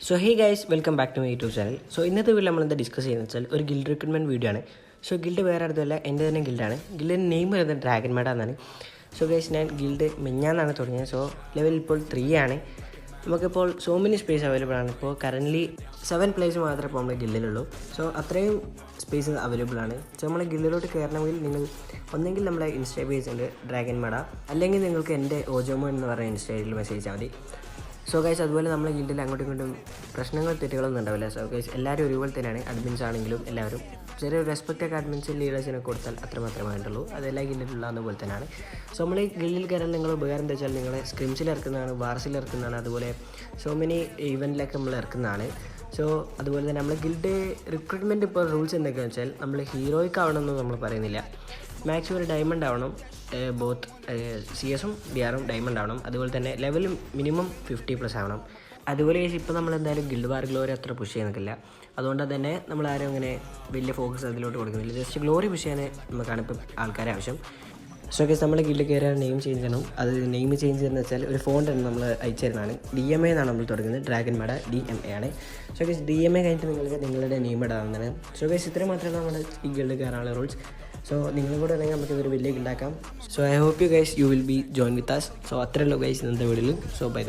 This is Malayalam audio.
So hey guys welcome back to my YouTube channel. So ഇന്നത്തെ വീഡിയോ നമ്മളെന്താ ഡിസ്കസ് ചെയ്യുന്നത് വെച്ചാൽ ഒരു ഗിൽഡ് റിക്രൂട്ട്മെൻറ്റ് വീഡിയോ ആണ്. സോ ഗിൽഡ് വേറെ അടുത്തല്ല, എൻ്റെ തന്നെ ഗിൽഡാണ്. ഗിൽഡിൻ്റെ നെയിം വരുന്നത് ഡ്രാഗൺ മാഡ എന്നാണ്. സോ ഗൈസ് ഞാൻ ഗിൽഡ് മിഞ്ഞാന്നാണ് തുടങ്ങിയത്. സോ ലെവൽ ഇപ്പോൾ 3 ആണ്. നമുക്കിപ്പോൾ സോ മെനി സ്പേസ് അവൈലബിൾ ആണ്. ഇപ്പോൾ കറൻ്റ്ലി 7 പ്ലേസ് മാത്രമേ ഇപ്പോൾ നമ്മുടെ ഗിൽഡിലുള്ളൂ. സോ അത്രയും സ്പേസ് അവൈലബിൾ ആണ്. സോ നമ്മളെ ഗിൽഡിലോട്ട് കയറണമെങ്കിൽ നിങ്ങൾ ഒന്നെങ്കിൽ നമ്മളെ ഇൻസ്റ്റാ പേജ് ഉണ്ട് ഡ്രാഗൺ മാഡ, അല്ലെങ്കിൽ നിങ്ങൾക്ക് എൻ്റെ ഓജോമോ എന്ന് പറയുന്ന ഇൻസ്റ്റയിൽ മെസ്സേജ് ചെയ്താൽ മതി. സോ ഗൈസ് അതുപോലെ നമ്മളെ ഗിൽഡിൽ അങ്ങോട്ടും ഇങ്ങോട്ടും പ്രശ്നങ്ങൾ തെറ്റുകളൊന്നും ഉണ്ടാവില്ല. സോ ഗൈസ് എല്ലാവരും ഒരുപോലെ തന്നെയാണ്. അഡ്മിൻസ് ആണെങ്കിലും എല്ലാവരും ചെറിയൊരു റെസ്പെക്റ്റൊക്കെ അഡ്മിൻസ് ലീഡേഴ്സിനൊക്കെ കൊടുത്താൽ അത്രമാത്രമേ വേണ്ടുള്ളൂ. അതെല്ലാം ഗിൽഡിലുള്ള പോലെ തന്നെയാണ്. സോ നമ്മൾ ഈ ഗിൽഡിൽ കയറാൻ നിങ്ങൾ ഉപകാരം എന്താ വെച്ചാൽ നിങ്ങളെ സ്ക്രിംസിൽ ഇറക്കുന്നതാണ്, വാർസിൽ ഇറക്കുന്നതാണ്, അതുപോലെ സോ മെനി ഇവൻറ്റിലൊക്കെ നമ്മൾ ഇറക്കുന്നതാണ്. സോ അതുപോലെ തന്നെ നമ്മൾ ഗിൽഡ് റിക്രൂട്ട്മെൻറ്റ് ഇപ്പോൾ റൂൾസ് എന്തൊക്കെയാണെന്ന് വെച്ചാൽ നമ്മൾ ഹീറോയ്ക്ക് ആവണമെന്നും നമ്മൾ പറയുന്നില്ല. മാക്സിമം ഒരു ഡയമണ്ട് ആവണം. ബോത്ത് CS ഉം DR ഉം ഡയമണ്ട് ആവണം. അതുപോലെ തന്നെ ലെവലും മിനിമം 50+ ആവണം. അതുപോലെ ഇപ്പോൾ നമ്മൾ എന്തായാലും ഗിൽഡ് വാർ ഗ്ലോറി അത്ര പുഷ് ചെയ്യുന്നില്ല. അതുകൊണ്ട് തന്നെ നമ്മൾ ആരും അങ്ങനെ വലിയ ഫോക്കസ് അതിലോട്ട് കൊടുക്കുന്നില്ല. ജസ്റ്റ് ഗ്ലോറി പുഷ് ചെയ്യാൻ നമുക്കാണ് ഇപ്പോൾ ആൾക്കാരെ ആവശ്യം. സോ ഗൈസ് നമ്മൾ ഗിൽഡ് കയറാൻ നെയിം ചേഞ്ച് ചെയ്യണം. അത് നെയിം ചേഞ്ച് ചെയ്യുന്നത് വെച്ചാൽ ഒരു ഫോണ്ട് തന്നെ നമ്മൾ അയച്ചു തരുന്നതാണ്. DMA എന്നാണ് നമ്മൾ തുടങ്ങുന്നത്. ഡ്രാഗൺ മാഡ DMA ആണ്. സോ ഗൈസ് DMA കഴിഞ്ഞിട്ട് നിങ്ങൾക്ക് നിങ്ങളുടെ നെയിം ഇടാവുന്നതാണ്. സോ ഗൈസ് ഇത്രയും മാത്രമേ നമ്മുടെ ഈ ഗിൽഡ് കയറാനുള്ള റൂൾസ്. സോ നിങ്ങളും കൂടെ ഉണ്ടെങ്കിൽ നമുക്ക് ഇതൊരു വലിയ ഗിൽഡാക്കാം. So I hope you guys you will be join with us. So അത്രയല്ലോ ഗൈസ് ഇന്നത്തെ വീഡിയോയിൽ. So by.